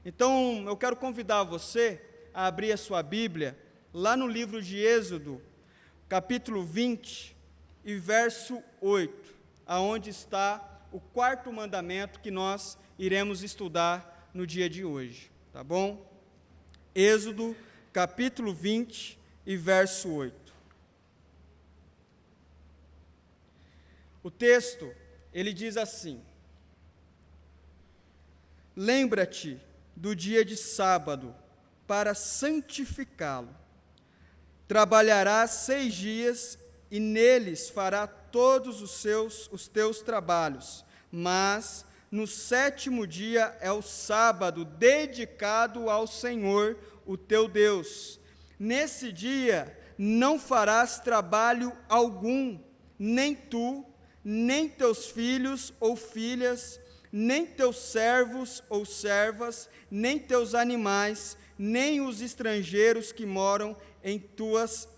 Então, eu quero convidar você a abrir a sua Bíblia, lá no livro de Êxodo, capítulo 20 e verso 8, aonde está o quarto mandamento que nós iremos estudar no dia de hoje, tá bom? Êxodo, capítulo 20 e verso 8. O texto, ele diz assim: lembra-te do dia de sábado, para santificá-lo. Trabalharás 6 dias, e neles fará todos os teus trabalhos, mas no 7º dia é o sábado, dedicado ao Senhor, o teu Deus. Nesse dia não farás trabalho algum, nem tu, nem teus filhos ou filhas, nem teus servos ou servas, nem teus animais, nem os estrangeiros que moram em tuas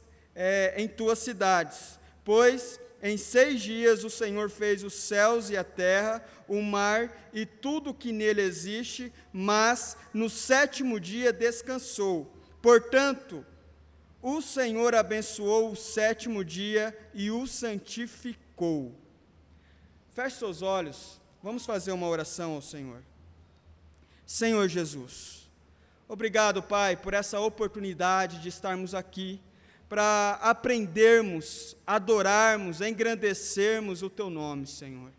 cidades. Pois em 6 dias o Senhor fez os céus e a terra, o mar e tudo o que nele existe, mas no 7º dia descansou. Portanto, o Senhor abençoou o 7º dia e o santificou. Feche seus olhos. Vamos fazer uma oração ao Senhor. Senhor Jesus, obrigado, Pai, por essa oportunidade de estarmos aqui para aprendermos, adorarmos, engrandecermos o Teu nome, Senhor.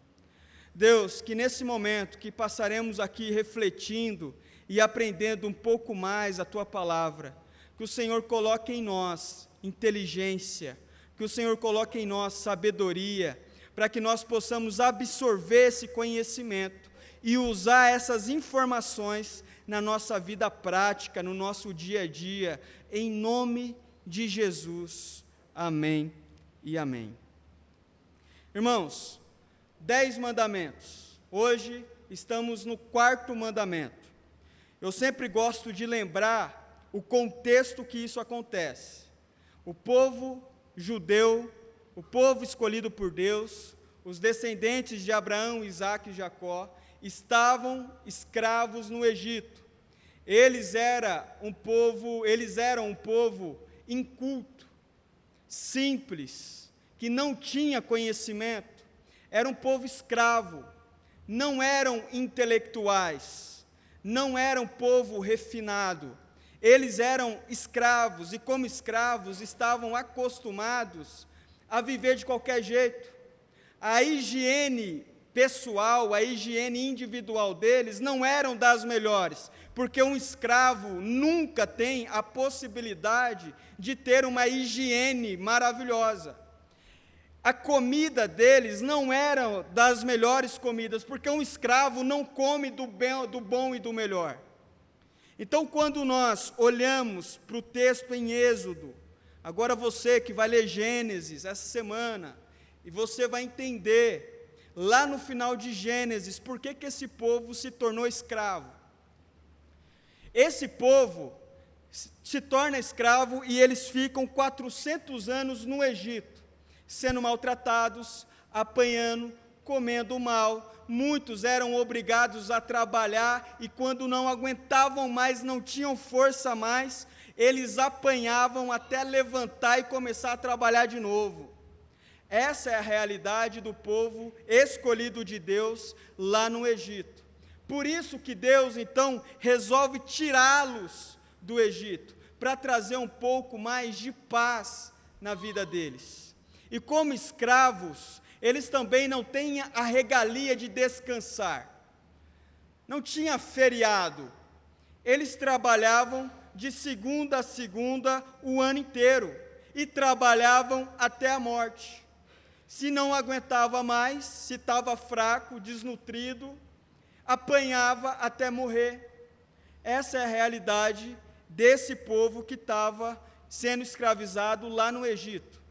Deus, que nesse momento que passaremos aqui refletindo e aprendendo um pouco mais a Tua palavra, que o Senhor coloque em nós inteligência, que o Senhor coloque em nós sabedoria, para que nós possamos absorver esse conhecimento e usar essas informações na nossa vida prática, no nosso dia a dia, em nome de Jesus. Amém e amém. Irmãos, 10 mandamentos. Hoje estamos no 4º mandamento. Eu sempre gosto de lembrar o contexto que isso acontece. O povo judeu, o povo escolhido por Deus, os descendentes de Abraão, Isaque e Jacó, estavam escravos no Egito. Eles eram um povo inculto, simples, que não tinha conhecimento. Era um povo escravo, não eram intelectuais, não eram povo refinado. Eles eram escravos e, como escravos, estavam acostumados a viver de qualquer jeito. A higiene pessoal, a higiene individual deles não eram das melhores, porque um escravo nunca tem a possibilidade de ter uma higiene maravilhosa. A comida deles não era das melhores comidas, porque um escravo não come do bom e do melhor. Então, quando nós olhamos para o texto em Êxodo, agora você que vai ler Gênesis essa semana, e você vai entender, lá no final de Gênesis, por que esse povo se tornou escravo. Esse povo se torna escravo e eles ficam 400 anos no Egito, sendo maltratados, apanhando, comendo mal. Muitos eram obrigados a trabalhar e quando não aguentavam mais, não tinham força mais, eles apanhavam até levantar e começar a trabalhar de novo. Essa é a realidade do povo escolhido de Deus lá no Egito. Por isso que Deus, então, resolve tirá-los do Egito, para trazer um pouco mais de paz na vida deles. E como escravos, eles também não têm a regalia de descansar. Não tinha feriado. Eles trabalhavam de segunda a segunda o ano inteiro, e trabalhavam até a morte. Se não aguentava mais, se estava fraco, desnutrido, apanhava até morrer. Essa é a realidade desse povo que estava sendo escravizado lá no Egito.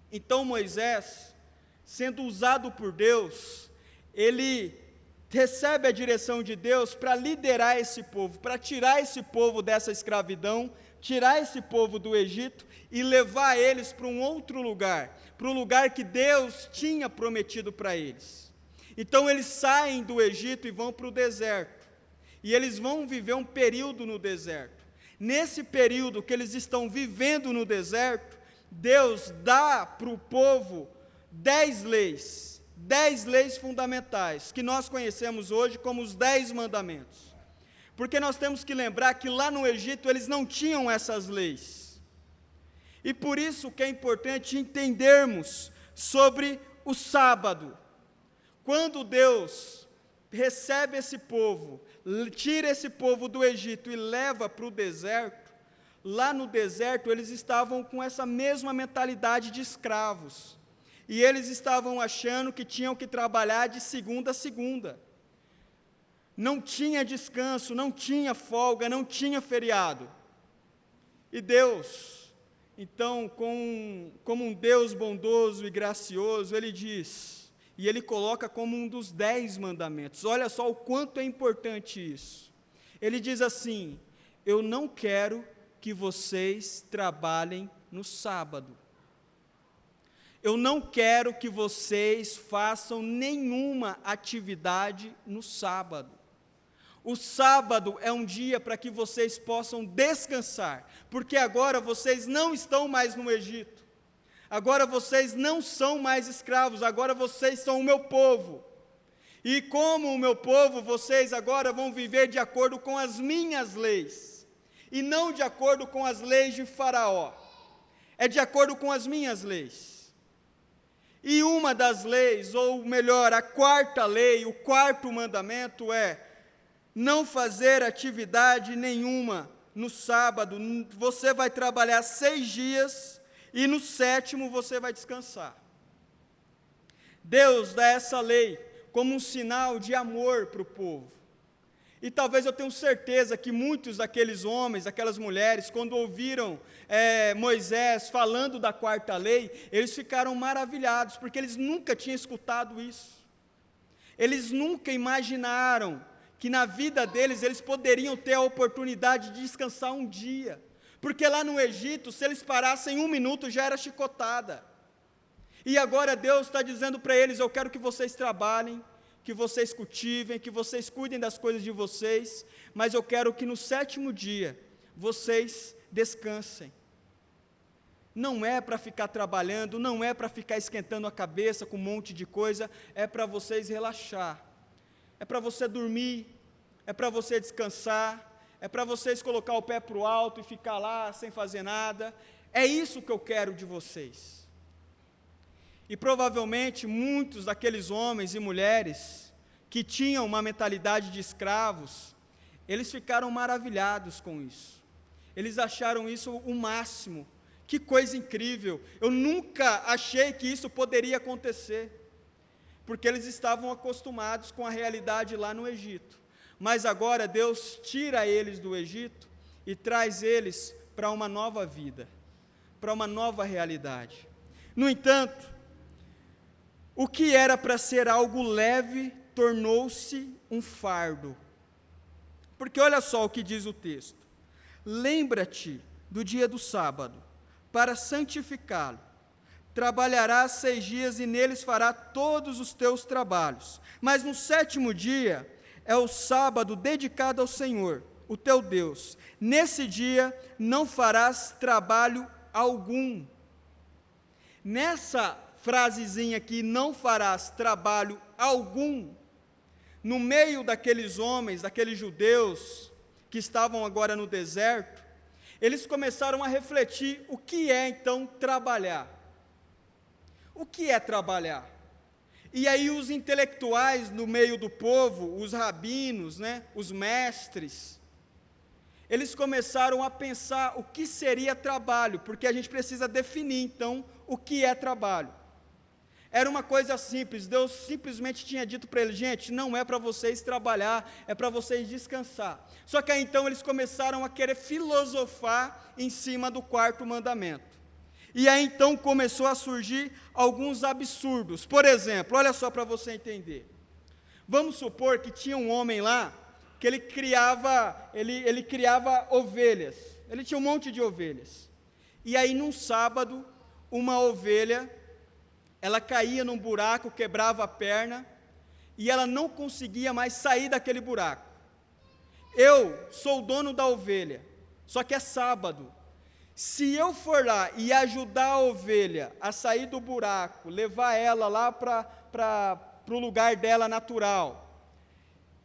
Então Moisés, sendo usado por Deus, ele recebe a direção de Deus para liderar esse povo, para tirar esse povo dessa escravidão, tirar esse povo do Egito e levar eles para um outro lugar, para o lugar que Deus tinha prometido para eles. Então eles saem do Egito e vão para o deserto. e eles vão viver um período no deserto. Nesse período que eles estão vivendo no deserto, Deus dá para o povo 10 leis fundamentais, que nós conhecemos hoje como os 10 mandamentos. Porque nós temos que lembrar que lá no Egito eles não tinham essas leis. E por isso que é importante entendermos sobre o sábado. Quando Deus recebe esse povo, tira esse povo do Egito e leva para o deserto, lá no deserto eles estavam com essa mesma mentalidade de escravos. E eles estavam achando que tinham que trabalhar de segunda a segunda. Não tinha descanso, não tinha folga, não tinha feriado. E Deus, então, como um Deus bondoso e gracioso, Ele diz, e Ele coloca como um dos 10 mandamentos, olha só o quanto é importante isso. Ele diz assim: eu não quero que vocês trabalhem no sábado. Eu não quero que vocês façam nenhuma atividade no sábado. O sábado é um dia para que vocês possam descansar, porque agora vocês não estão mais no Egito, agora vocês não são mais escravos, agora vocês são o meu povo, e como o meu povo, vocês agora vão viver de acordo com as minhas leis, e não de acordo com as leis de Faraó, é de acordo com as minhas leis. E uma das leis, ou melhor, a quarta lei, o quarto mandamento é: não fazer atividade nenhuma no sábado. Você vai trabalhar 6 dias e no 7º você vai descansar. Deus dá essa lei como um sinal de amor para o povo. E talvez eu tenha certeza que muitos daqueles homens, aquelas mulheres, quando ouviram Moisés falando da quarta lei, eles ficaram maravilhados, porque eles nunca tinham escutado isso. Eles nunca imaginaram que na vida deles eles poderiam ter a oportunidade de descansar um dia, porque lá no Egito, se eles parassem 1 minuto, já era chicotada. E agora Deus está dizendo para eles: eu quero que vocês trabalhem, que vocês cultivem, que vocês cuidem das coisas de vocês, mas eu quero que no 7º dia, vocês descansem. Não é para ficar trabalhando, não é para ficar esquentando a cabeça com um monte de coisa, é para vocês relaxar. É para você dormir, é para você descansar, é para vocês colocar o pé para o alto e ficar lá sem fazer nada. É isso que eu quero de vocês. E provavelmente muitos daqueles homens e mulheres que tinham uma mentalidade de escravos, eles ficaram maravilhados com isso. Eles acharam isso o máximo. Que coisa incrível! Eu nunca achei que isso poderia acontecer, porque eles estavam acostumados com a realidade lá no Egito. Mas agora Deus tira eles do Egito e traz eles para uma nova vida, para uma nova realidade. No entanto, o que era para ser algo leve tornou-se um fardo. Porque olha só o que diz o texto: lembra-te do dia do sábado, para santificá-lo. Trabalharás 6 dias e neles fará todos os teus trabalhos. Mas no 7º dia é o sábado dedicado ao Senhor, o teu Deus. Nesse dia não farás trabalho algum. Nessa frasezinha aqui, não farás trabalho algum, no meio daqueles homens, daqueles judeus que estavam agora no deserto, eles começaram a refletir o que é então trabalhar. O que é trabalhar? E aí os intelectuais no meio do povo, os rabinos, os mestres, eles começaram a pensar o que seria trabalho, porque a gente precisa definir então o que é trabalho. Era uma coisa simples, Deus simplesmente tinha dito para eles: gente, não é para vocês trabalhar, é para vocês descansar. Só que aí então eles começaram a querer filosofar em cima do 4º mandamento. E aí então começou a surgir alguns absurdos. Por exemplo, olha só para você entender. Vamos supor que tinha um homem lá, que ele criava ovelhas. Ele tinha um monte de ovelhas. E aí num sábado, uma ovelha, ela caía num buraco, quebrava a perna, e ela não conseguia mais sair daquele buraco. eu sou o dono da ovelha, só que é sábado. Se eu for lá e ajudar a ovelha a sair do buraco, levar ela lá para o lugar dela natural,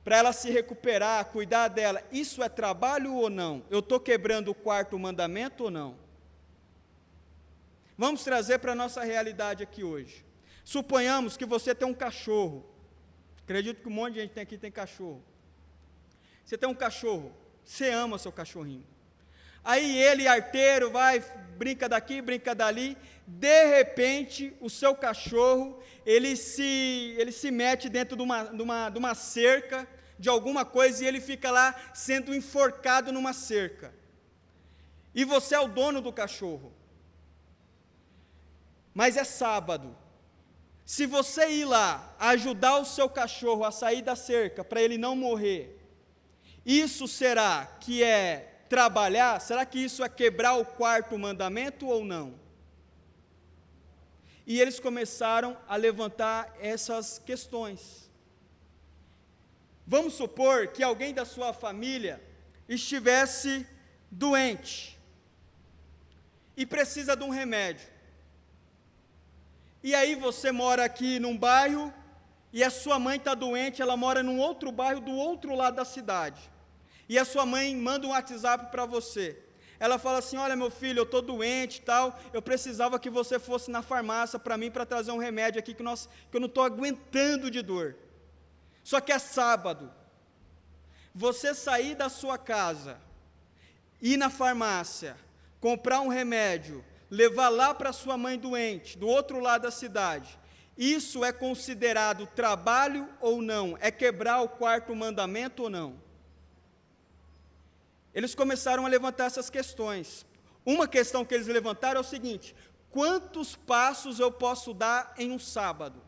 para ela se recuperar, cuidar dela, isso é trabalho ou não? Eu estou quebrando o quarto mandamento ou não? Vamos trazer para a nossa realidade aqui hoje. Suponhamos que você tem um cachorro. Acredito que um monte de gente aqui tem cachorro. Você tem um cachorro, você ama seu cachorrinho. Aí ele, arteiro, vai, brinca daqui, brinca dali. De repente, o seu cachorro, ele se mete dentro de uma cerca, de alguma coisa, e ele fica lá sendo enforcado numa cerca. E você é o dono do cachorro. Mas é sábado. Se você ir lá ajudar o seu cachorro a sair da cerca, para ele não morrer, isso será que é trabalhar? Será que isso é quebrar o quarto mandamento ou não? E eles começaram a levantar essas questões. Vamos supor que alguém da sua família estivesse doente e precisa de um remédio. E aí você mora aqui num bairro e a sua mãe está doente, ela mora num outro bairro do outro lado da cidade. E a sua mãe manda um WhatsApp para você. Ela fala assim: olha, meu filho, eu estou doente e tal, eu precisava que você fosse na farmácia para mim, para trazer um remédio aqui que eu não estou aguentando de dor. Só que é sábado. Você sair da sua casa, ir na farmácia, comprar um remédio, levar lá para sua mãe doente, do outro lado da cidade, isso é considerado trabalho ou não? É quebrar o quarto mandamento ou não? Eles começaram a levantar essas questões. Uma questão que eles levantaram é o seguinte: quantos passos eu posso dar em um sábado?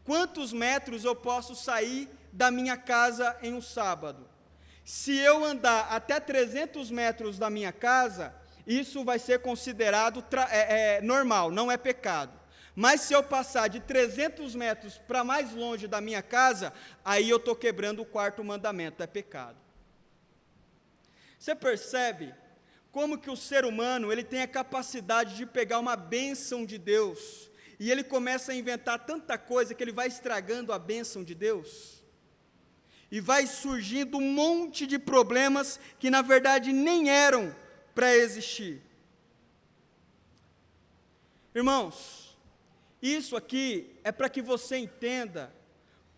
Quantos metros eu posso sair da minha casa em um sábado? Se eu andar até 300 metros da minha casa, isso vai ser considerado normal, não é pecado. Mas se eu passar de 300 metros para mais longe da minha casa, aí eu estou quebrando o quarto mandamento, é pecado. Você percebe como que o ser humano ele tem a capacidade de pegar uma bênção de Deus, e ele começa a inventar tanta coisa que ele vai estragando a bênção de Deus? E vai surgindo um monte de problemas que na verdade nem eram para existir. Irmãos, isso aqui é para que você entenda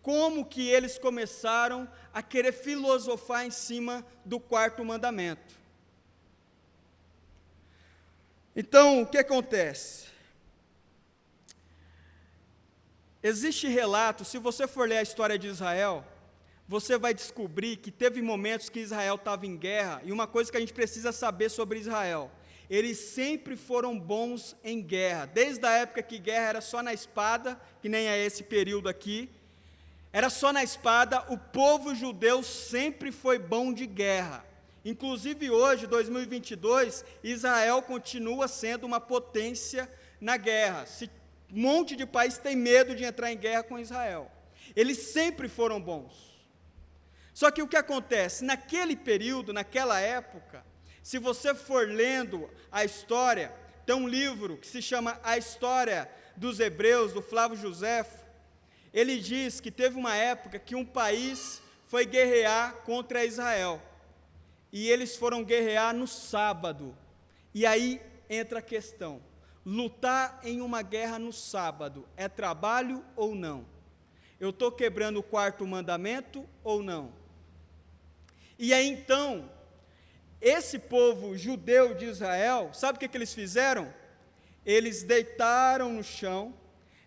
como que eles começaram a querer filosofar em cima do quarto mandamento. Então, o que acontece? Existe relato, se você for ler a história de Israel, você vai descobrir que teve momentos que Israel estava em guerra, e uma coisa que a gente precisa saber sobre Israel: eles sempre foram bons em guerra, desde a época que guerra era só na espada, que nem é esse período aqui, era só na espada. O povo judeu sempre foi bom de guerra. Inclusive hoje, 2022, Israel continua sendo uma potência na guerra. Um monte de país tem medo de entrar em guerra com Israel. Eles sempre foram bons. Só que o que acontece? Naquele período, naquela época, se você for lendo a história, tem um livro que se chama A História dos Hebreus, do Flávio Josefo. Ele diz que teve uma época que um país foi guerrear contra Israel, e eles foram guerrear no sábado. E aí entra a questão: lutar em uma guerra no sábado é trabalho ou não? Eu estou quebrando o quarto mandamento ou não? E aí então, esse povo judeu de Israel, sabe o que eles fizeram? Eles deitaram no chão,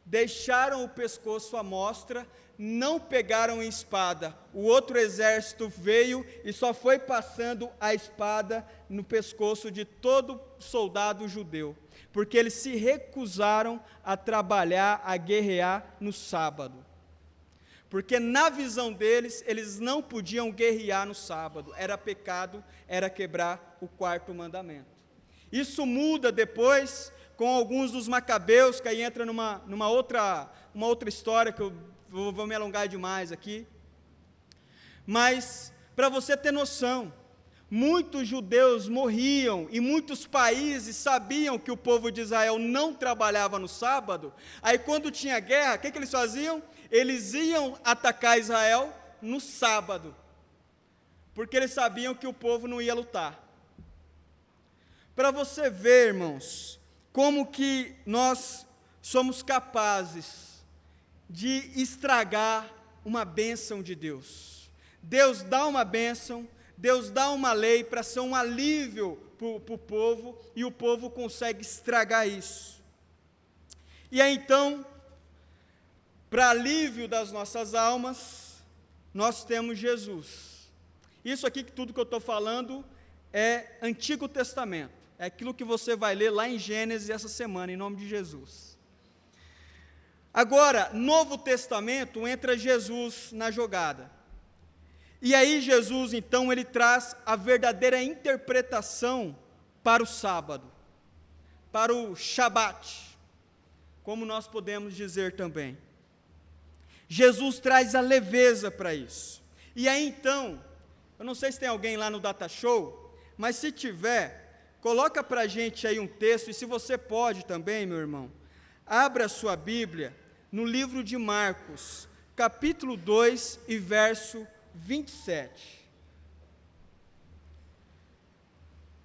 deixaram o pescoço à mostra, não pegaram espada. O outro exército veio e só foi passando a espada no pescoço de todo soldado judeu, porque eles se recusaram a trabalhar, a guerrear no sábado. Porque na visão deles, eles não podiam guerrear no sábado, era pecado, era quebrar o quarto mandamento. Isso muda depois com alguns dos macabeus, que aí entra numa outra história, que eu vou me alongar demais aqui. Mas Para você ter noção, muitos judeus morriam e muitos países sabiam que o povo de Israel não trabalhava no sábado. Aí quando tinha guerra, o que eles faziam? Eles iam atacar Israel no sábado, porque eles sabiam que o povo não ia lutar. Para você ver, irmãos, como que nós somos capazes de estragar uma bênção de Deus. Deus dá uma bênção, Deus dá uma lei para ser um alívio para o povo, e o povo consegue estragar isso. E aí então, para alívio das nossas almas, nós temos Jesus. Isso aqui, tudo que eu estou falando, é Antigo Testamento. É aquilo que você vai ler lá em Gênesis essa semana, em nome de Jesus. Agora, Novo Testamento, entra Jesus na jogada. E aí Jesus, então, ele traz a verdadeira interpretação para o sábado, para o Shabat, como nós podemos dizer também. Jesus traz a leveza para isso. E aí, então, eu não sei se tem alguém lá no Data Show, mas se tiver, coloca para a gente aí um texto, e se você pode também, meu irmão, abra a sua Bíblia no livro de Marcos, capítulo 2 e verso 27.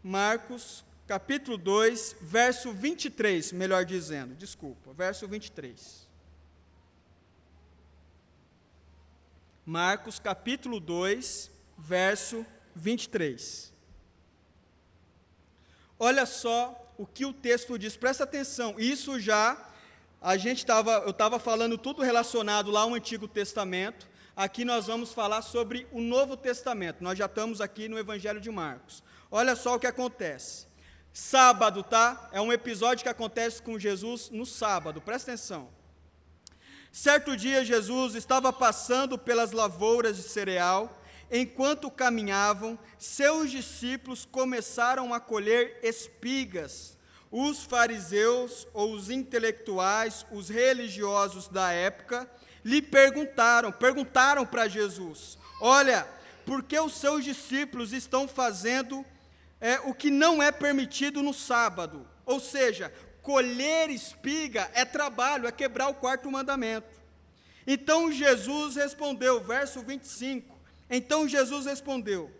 Marcos, capítulo 2, verso 23, melhor dizendo, desculpa, verso 23. Marcos, capítulo 2, verso 23. Olha só o que o texto diz, presta atenção, isso já, eu estava falando tudo relacionado lá ao Antigo Testamento, aqui nós vamos falar sobre o Novo Testamento, nós já estamos aqui no Evangelho de Marcos. Olha só o que acontece, sábado, tá? É um episódio que acontece com Jesus no sábado, presta atenção. Certo dia Jesus estava passando pelas lavouras de cereal. Enquanto caminhavam, seus discípulos começaram a colher espigas. Os fariseus, ou os intelectuais, os religiosos da época, lhe perguntaram para Jesus: olha, por que os seus discípulos estão fazendo o que não é permitido no sábado? Ou seja, colher espiga é trabalho, é quebrar o quarto mandamento. Então Jesus respondeu, verso 25, então Jesus respondeu: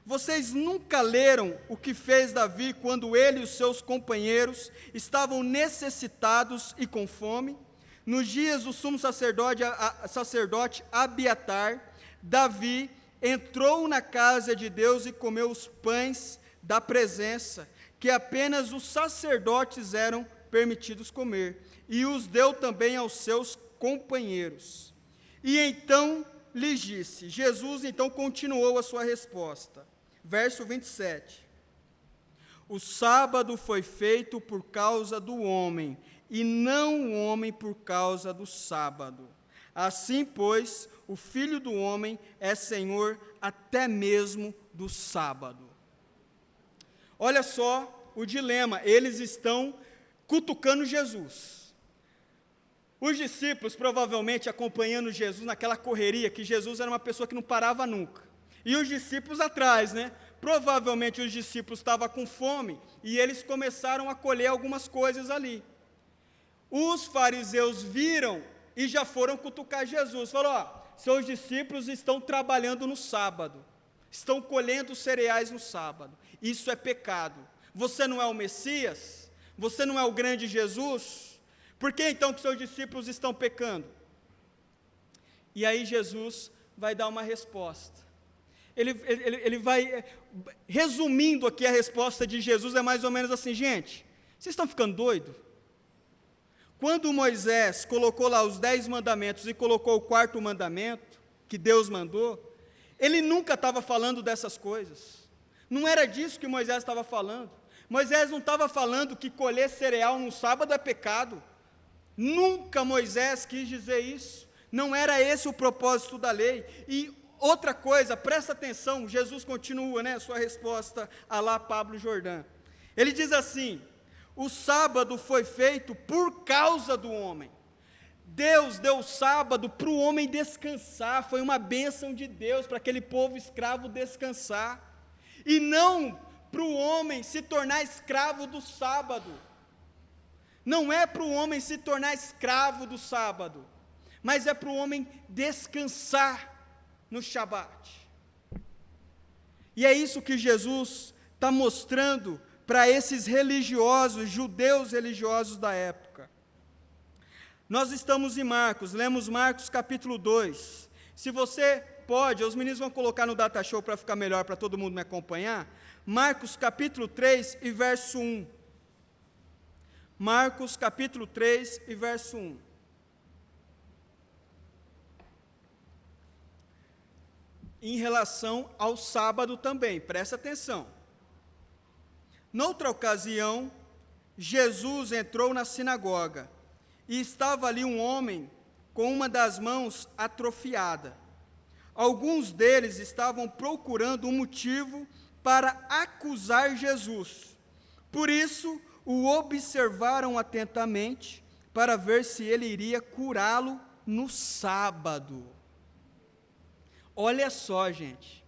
vocês nunca leram o que fez Davi quando ele e os seus companheiros estavam necessitados e com fome? Nos dias do sumo sacerdote Abiatar, Davi entrou na casa de Deus e comeu os pães da presença, que apenas os sacerdotes eram permitidos comer, e os deu também aos seus companheiros. E então lhes disse, Jesus então continuou a sua resposta, verso 27, o sábado foi feito por causa do homem, e não o homem por causa do sábado. Assim, pois, o Filho do homem é Senhor até mesmo do sábado. Olha só o dilema, eles estão cutucando Jesus. Os discípulos, provavelmente, acompanhando Jesus naquela correria, que Jesus era uma pessoa que não parava nunca. E os discípulos atrás, né? Provavelmente os discípulos estavam com fome, e eles começaram a colher algumas coisas ali. Os fariseus viram e já foram cutucar Jesus. Falaram, seus discípulos estão trabalhando no sábado, estão colhendo cereais no sábado. Isso é pecado. Você não é o Messias? Você não é o grande Jesus? Por que então que seus discípulos estão pecando? E aí Jesus vai dar uma resposta. Ele vai, resumindo aqui a resposta de Jesus, é mais ou menos assim, gente, vocês estão ficando doidos? Quando Moisés colocou lá os 10 mandamentos e colocou o 4º mandamento, que Deus mandou, ele nunca estava falando dessas coisas. Não era disso que Moisés estava falando. Moisés não estava falando que colher cereal no sábado é pecado. Nunca Moisés quis dizer isso. Não era esse o propósito da lei. E outra coisa, presta atenção, Jesus continua, né, sua resposta a lá Pablo Jordão. Ele diz assim, o sábado foi feito por causa do homem. Deus deu o sábado para o homem descansar, foi uma bênção de Deus para aquele povo escravo descansar, e não para o homem se tornar escravo do sábado. Não é para o homem se tornar escravo do sábado, mas é para o homem descansar no Shabat. E é isso que Jesus está mostrando para esses religiosos, judeus religiosos da época. Nós estamos em Marcos, lemos Marcos capítulo 2. Se você pode, os meninos vão colocar no Data Show para ficar melhor, para todo mundo me acompanhar. Marcos capítulo 3 e verso 1. Marcos capítulo 3 e verso 1. Em relação ao sábado também, presta atenção. Noutra ocasião, Jesus entrou na sinagoga, e estava ali um homem com uma das mãos atrofiada. Alguns deles estavam procurando um motivo para acusar Jesus. Por isso, o observaram atentamente para ver se ele iria curá-lo no sábado. Olha só, gente,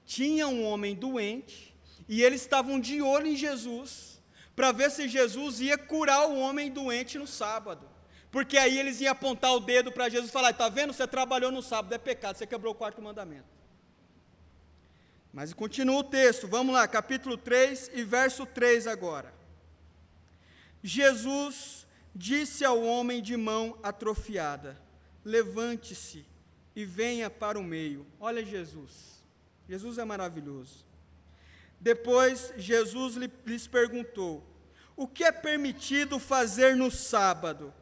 tinha um homem doente e eles estavam de olho em Jesus para ver se Jesus ia curar o homem doente no sábado, porque aí eles iam apontar o dedo para Jesus e falar: está vendo, você trabalhou no sábado, é pecado, você quebrou o quarto mandamento. Mas continua o texto, vamos lá, capítulo 3 e verso 3 agora. Jesus disse ao homem de mão atrofiada: levante-se e venha para o meio. Olha Jesus, Jesus é maravilhoso. Depois Jesus lhes perguntou: o que é permitido fazer no sábado?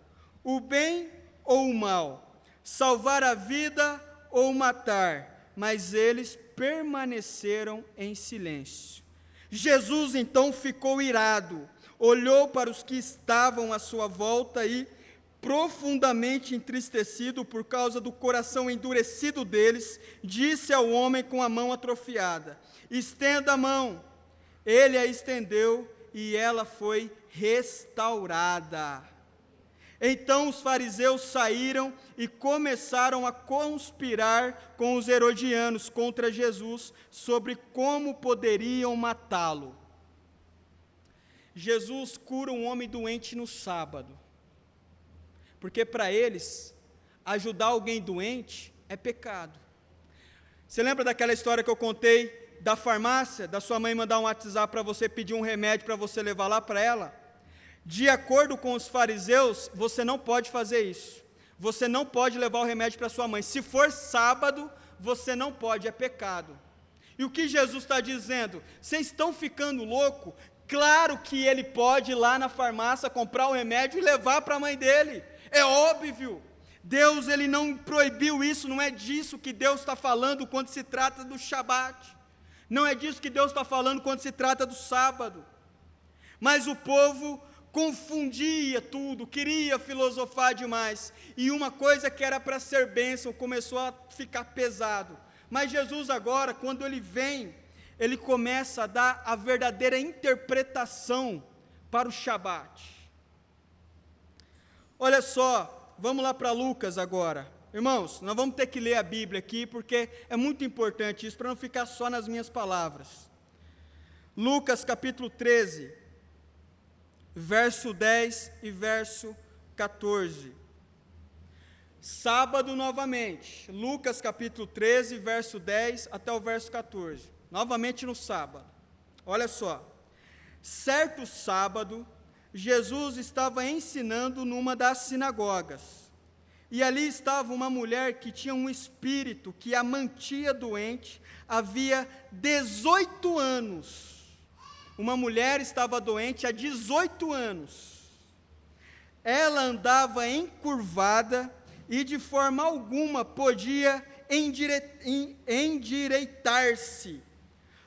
O bem ou o mal? Salvar a vida ou matar? Mas eles permaneceram em silêncio. Jesus então ficou irado, olhou para os que estavam à sua volta e, profundamente entristecido por causa do coração endurecido deles, disse ao homem com a mão atrofiada: estenda a mão. Ele a estendeu e ela foi restaurada. Então os fariseus saíram e começaram a conspirar com os herodianos contra Jesus sobre como poderiam matá-lo. Jesus cura um homem doente no sábado, porque para eles, ajudar alguém doente é pecado. Você lembra daquela história que eu contei da farmácia, da sua mãe mandar um WhatsApp para você pedir um remédio para você levar lá para ela? De acordo com os fariseus, você não pode fazer isso. Você não pode levar o remédio para sua mãe. Se for sábado, você não pode, é pecado. E o que Jesus está dizendo? Vocês estão ficando loucos? Claro que ele pode ir lá na farmácia comprar o remédio e levar para a mãe dele. É óbvio. Deus, ele não proibiu isso, não é disso que Deus está falando quando se trata do Shabat. Não é disso que Deus está falando quando se trata do sábado. Mas o povo confundia tudo, queria filosofar demais, e uma coisa que era para ser bênção começou a ficar pesado. Mas Jesus agora, quando ele vem, ele começa a dar a verdadeira interpretação para o Shabat. Olha só, vamos lá para Lucas agora. Irmãos, nós vamos ter que ler a Bíblia aqui, porque é muito importante isso, para não ficar só nas minhas palavras. Lucas capítulo 13, verso 10 e verso 14. Sábado novamente, Lucas capítulo 13, verso 10 até o verso 14. Novamente no sábado. Olha só. Certo sábado, Jesus estava ensinando numa das sinagogas. E ali estava uma mulher que tinha um espírito que a mantinha doente havia 18 anos. Uma mulher estava doente há 18 anos. Ela andava encurvada e de forma alguma podia endireitar-se.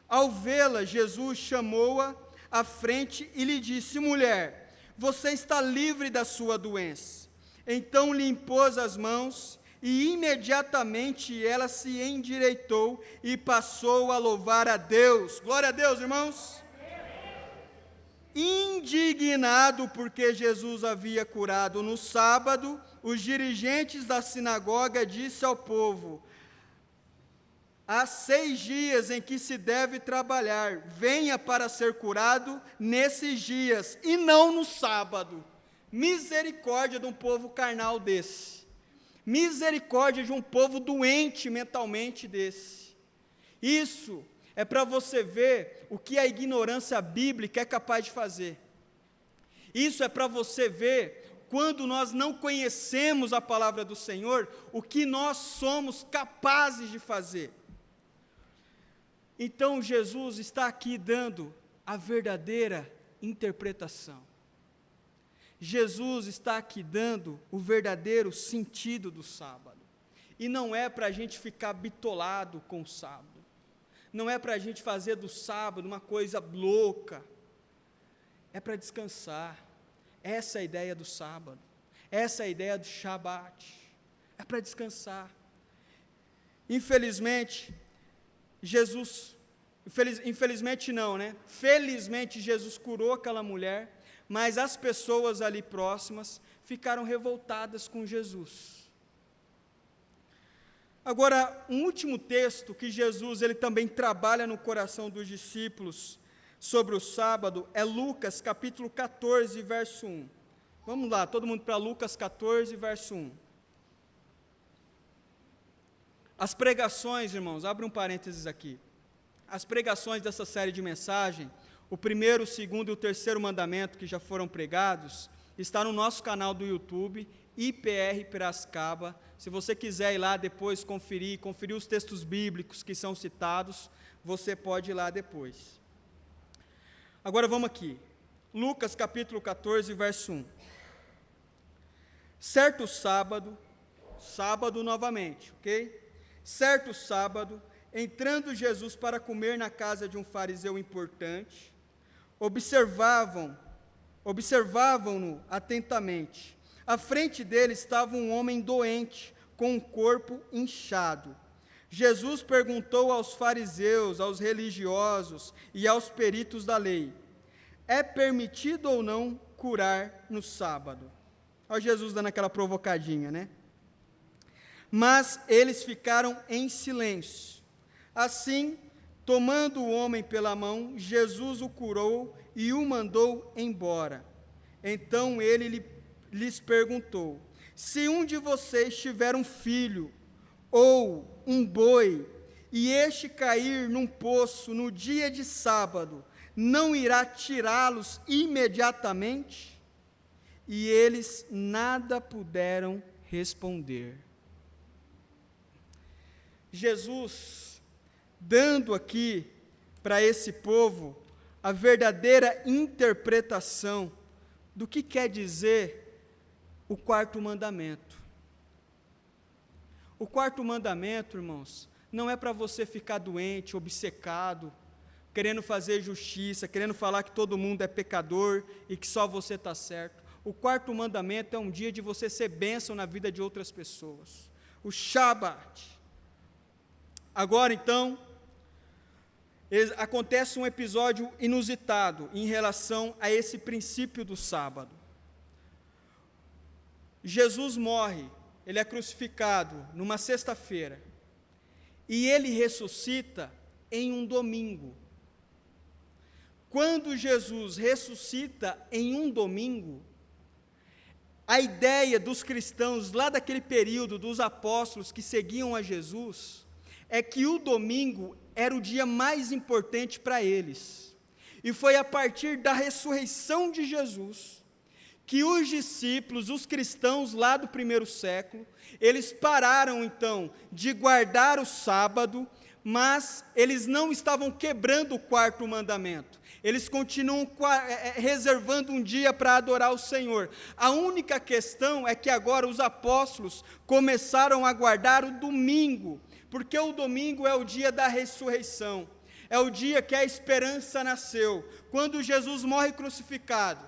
Ao vê-la, Jesus chamou-a à frente e lhe disse: mulher, você está livre da sua doença. Então lhe impôs as mãos e imediatamente ela se endireitou e passou a louvar a Deus. Glória a Deus, irmãos. Indignado porque Jesus havia curado no sábado, os dirigentes da sinagoga disseram ao povo: há 6 dias em que se deve trabalhar, venha para ser curado nesses dias, e não no sábado. Misericórdia de um povo carnal desse. Misericórdia de um povo doente mentalmente desse. Isso é para você ver o que a ignorância bíblica é capaz de fazer. Isso é para você ver, quando nós não conhecemos a palavra do Senhor, o que nós somos capazes de fazer. Então Jesus está aqui dando a verdadeira interpretação. Jesus está aqui dando o verdadeiro sentido do sábado. E não é para a gente ficar bitolado com o sábado. Não é para a gente fazer do sábado uma coisa louca. É para descansar. Essa é a ideia do sábado. Essa é a ideia do Shabat. É para descansar. Infelizmente, infelizmente não, né? Felizmente Jesus curou aquela mulher, mas as pessoas ali próximas ficaram revoltadas com Jesus. Agora, um último texto que Jesus ele também trabalha no coração dos discípulos sobre o sábado é Lucas capítulo 14, verso 1. Vamos lá, todo mundo para Lucas 14, verso 1. As pregações, irmãos, abre um parênteses aqui. As pregações dessa série de mensagem, o primeiro, o segundo e o terceiro mandamento que já foram pregados, está no nosso canal do YouTube, IPR Piracicaba. Se você quiser ir lá depois conferir os textos bíblicos que são citados, você pode ir lá depois. Agora vamos aqui, Lucas capítulo 14, verso 1. Certo sábado novamente, ok? Certo sábado, entrando Jesus para comer na casa de um fariseu importante, observavam-no atentamente. À frente dele estava um homem doente, com um corpo inchado. Jesus perguntou aos fariseus, aos religiosos e aos peritos da lei: é permitido ou não curar no sábado? Olha Jesus dando aquela provocadinha, né? Mas eles ficaram em silêncio. Assim, tomando o homem pela mão, Jesus o curou e o mandou embora. Então ele lhes perguntou: se um de vocês tiver um filho ou um boi, e este cair num poço no dia de sábado, não irá tirá-los imediatamente? E eles nada puderam responder. Jesus, dando aqui para esse povo a verdadeira interpretação do que quer dizer o quarto mandamento. O quarto mandamento, irmãos, não é para você ficar doente, obcecado, querendo fazer justiça, querendo falar que todo mundo é pecador e que só você está certo. O quarto mandamento é um dia de você ser bênção na vida de outras pessoas. O Shabat. Agora, então, acontece um episódio inusitado em relação a esse princípio do sábado. Jesus morre, ele é crucificado numa sexta-feira, e ele ressuscita em um domingo. Quando Jesus ressuscita em um domingo, a ideia dos cristãos lá daquele período, dos apóstolos que seguiam a Jesus, é que o domingo era o dia mais importante para eles. E foi a partir da ressurreição de Jesus que os discípulos, os cristãos lá do primeiro século, eles pararam então de guardar o sábado, mas eles não estavam quebrando o quarto mandamento. Eles continuam reservando um dia para adorar o Senhor. A única questão é que agora os apóstolos começaram a guardar o domingo, porque o domingo é o dia da ressurreição, é o dia que a esperança nasceu. Quando Jesus morre crucificado,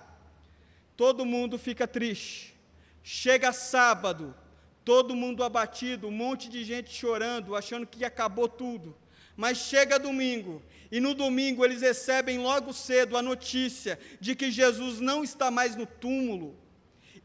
todo mundo fica triste. Chega sábado, todo mundo abatido, um monte de gente chorando, achando que acabou tudo. mas chega domingo, e no domingo eles recebem logo cedo a notícia de que Jesus não está mais no túmulo.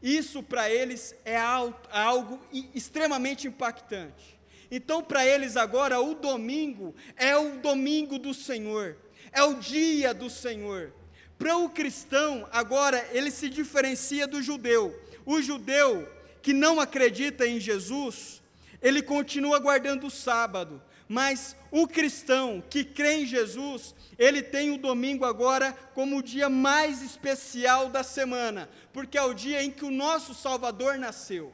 Isso para eles é algo extremamente impactante. Então, para eles agora, o domingo é o domingo do Senhor, é o dia do Senhor. Para o cristão, agora, ele se diferencia do judeu. O judeu que não acredita em Jesus, ele continua guardando o sábado, mas o cristão que crê em Jesus, ele tem o domingo agora como o dia mais especial da semana, porque é o dia em que o nosso Salvador nasceu.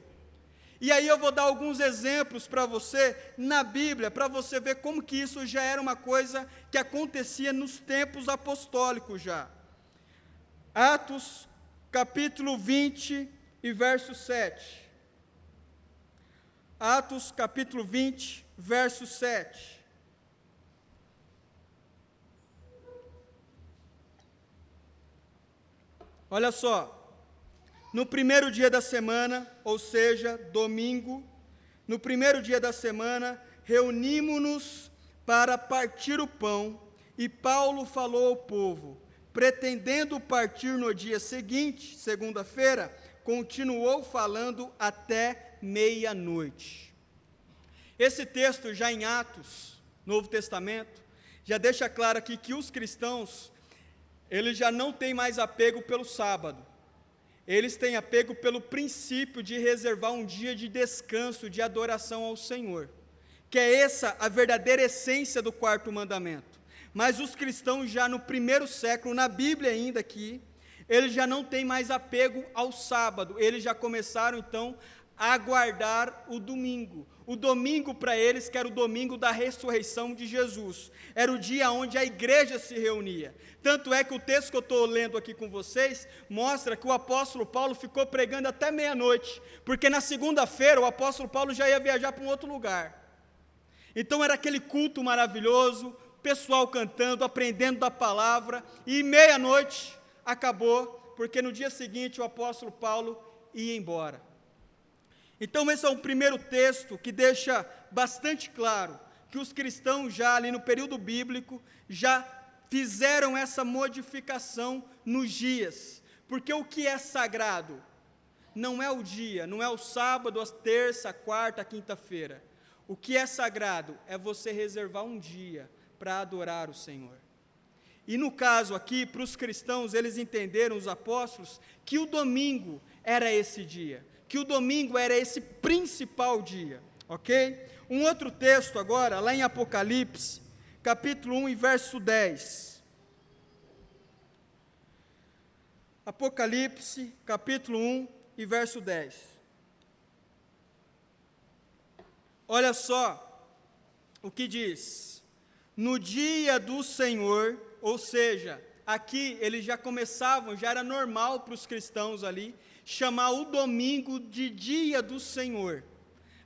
E aí eu vou dar alguns exemplos para você na Bíblia, para você ver como que isso já era uma coisa que acontecia nos tempos apostólicos já. Atos, capítulo 20 e verso 7. Atos, capítulo 20, verso 7. Olha só. No primeiro dia da semana, ou seja, domingo, no primeiro dia da semana, reunimos-nos para partir o pão, e Paulo falou ao povo, pretendendo partir no dia seguinte, segunda-feira, continuou falando até meia-noite. Esse texto já em Atos, Novo Testamento, já deixa claro aqui que os cristãos, eles já não têm mais apego pelo sábado. Eles têm apego pelo princípio de reservar um dia de descanso, de adoração ao Senhor, que é essa a verdadeira essência do quarto mandamento. Mas os cristãos já no primeiro século, na Bíblia ainda aqui, eles já não têm mais apego ao sábado, eles já começaram então a guardar o domingo. O domingo para eles, que era o domingo da ressurreição de Jesus, era o dia onde a igreja se reunia. Tanto é que o texto que eu estou lendo aqui com vocês, mostra que o apóstolo Paulo ficou pregando até meia-noite, porque na segunda-feira o apóstolo Paulo já ia viajar para um outro lugar. Então era aquele culto maravilhoso, pessoal cantando, aprendendo da palavra, e meia-noite acabou, porque no dia seguinte o apóstolo Paulo ia embora. Então esse é o primeiro texto que deixa bastante claro que os cristãos já ali no período bíblico já fizeram essa modificação nos dias, porque o que é sagrado não é o dia, não é o sábado, a terça, a quarta, a quinta-feira. O que é sagrado é você reservar um dia para adorar o Senhor. E no caso aqui, para os cristãos, eles entenderam, os apóstolos, que o domingo era esse dia, que o domingo era esse principal dia, ok? Um outro texto agora, lá em Apocalipse, capítulo 1 e verso 10. Apocalipse, capítulo 1 e verso 10. Olha só o que diz: no dia do Senhor, ou seja, aqui eles já começavam, já era normal para os cristãos ali, chamar o domingo de dia do Senhor.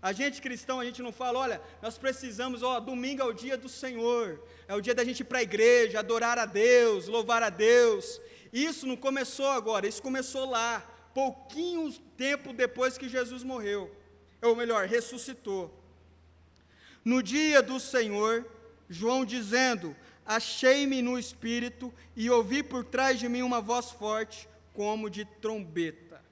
A gente cristão, a gente não fala, olha, nós precisamos, domingo é o dia do Senhor, é o dia da gente ir para a igreja, adorar a Deus, louvar a Deus. Isso não começou agora, isso começou lá, pouquinho tempo depois que Jesus morreu, ou melhor, ressuscitou. No dia do Senhor, João dizendo, achei-me no Espírito e ouvi por trás de mim uma voz forte, como de trombeta.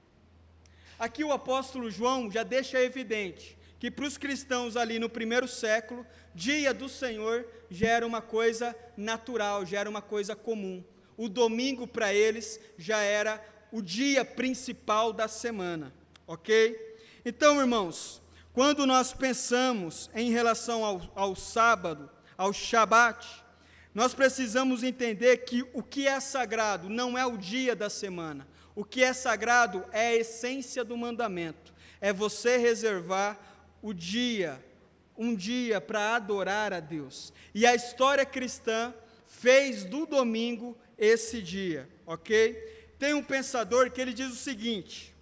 Aqui o apóstolo João já deixa evidente que para os cristãos ali no primeiro século, dia do Senhor já era uma coisa natural, já era uma coisa comum. O domingo para eles já era o dia principal da semana, ok? Então, irmãos, quando nós pensamos em relação ao sábado, ao Shabat, nós precisamos entender que o que é sagrado não é o dia da semana. O que é sagrado é a essência do mandamento. É você reservar um dia para adorar a Deus. E a história cristã fez do domingo esse dia, ok? Tem um pensador que ele diz o seguinte: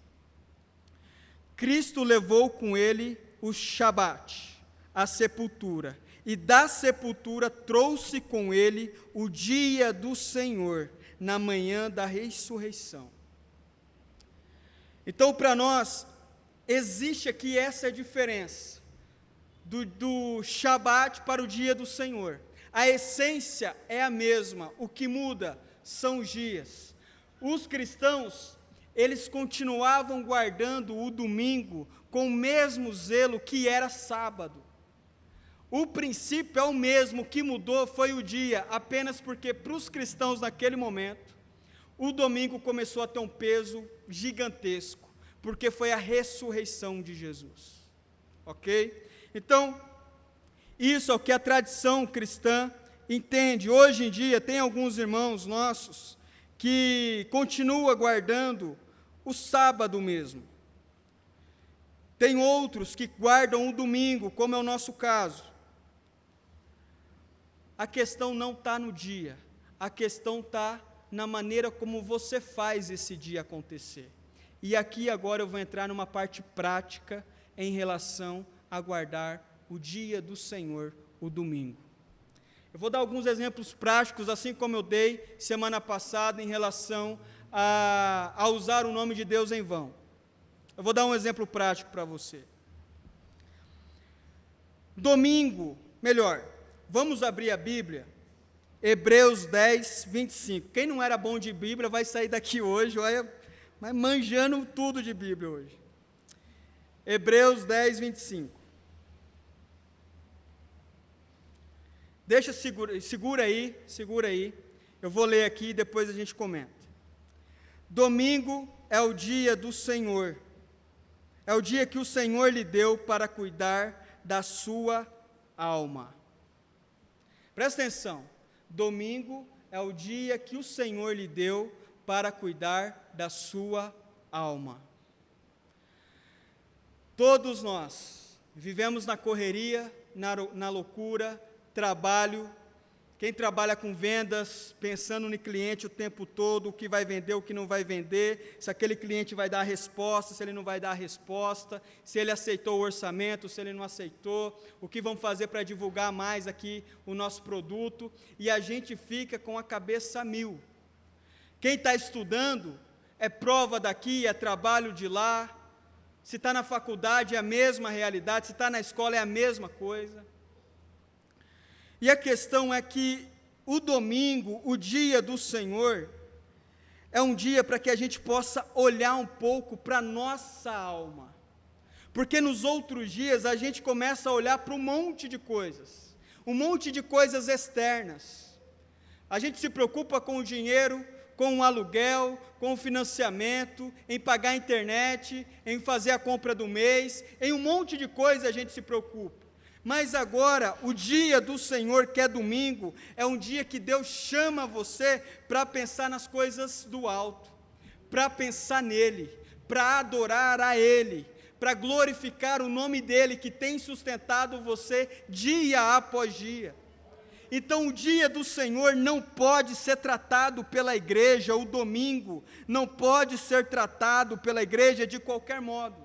Cristo levou com ele o Shabat, a sepultura, e da sepultura trouxe com ele o dia do Senhor, na manhã da ressurreição. Então, para nós, existe aqui essa diferença do Shabat para o dia do Senhor. A essência é a mesma, o que muda são os dias. Os cristãos, eles continuavam guardando o domingo com o mesmo zelo que era sábado. O princípio é o mesmo, o que mudou foi o dia, apenas porque para os cristãos naquele momento, o domingo começou a ter um peso gigantesco, porque foi a ressurreição de Jesus. Ok? Então, isso é o que a tradição cristã entende. Hoje em dia, tem alguns irmãos nossos que continuam guardando o sábado mesmo. Tem outros que guardam o domingo, como é o nosso caso. A questão não está no dia, a questão está na maneira como você faz esse dia acontecer. E aqui agora eu vou entrar numa parte prática em relação a guardar o dia do Senhor, o domingo. Eu vou dar alguns exemplos práticos, assim como eu dei semana passada, em relação a usar o nome de Deus em vão. Eu vou dar um exemplo prático para você. Domingo, melhor, vamos abrir a Bíblia, Hebreus 10, 25. Quem não era bom de Bíblia vai sair daqui hoje, olha, mas manjando tudo de Bíblia hoje. Hebreus 10, 25. Segura aí, eu vou ler aqui e depois a gente comenta. Domingo é o dia do Senhor, é o dia que o Senhor lhe deu para cuidar da sua alma. Presta atenção, domingo é o dia que o Senhor lhe deu para cuidar da sua alma. Todos nós vivemos na correria, na loucura, trabalho, quem trabalha com vendas, pensando no cliente o tempo todo, o que vai vender, o que não vai vender, se aquele cliente vai dar a resposta, se ele não vai dar a resposta, se ele aceitou o orçamento, se ele não aceitou, o que vão fazer para divulgar mais aqui o nosso produto, e a gente fica com a cabeça a mil. Quem está estudando, é prova daqui, é trabalho de lá, se está na faculdade é a mesma realidade, se está na escola é a mesma coisa. E a questão é que o domingo, o dia do Senhor, é um dia para que a gente possa olhar um pouco para a nossa alma. Porque nos outros dias a gente começa a olhar para um monte de coisas externas. A gente se preocupa com o dinheiro, com o aluguel, com o financiamento, em pagar a internet, em fazer a compra do mês, em um monte de coisa a gente se preocupa. Mas agora, o dia do Senhor, que é domingo, é um dia que Deus chama você para pensar nas coisas do alto, para pensar nele, para adorar a Ele, para glorificar o nome dEle, que tem sustentado você dia após dia. Então, o dia do Senhor não pode ser tratado pela igreja, o domingo não pode ser tratado pela igreja de qualquer modo.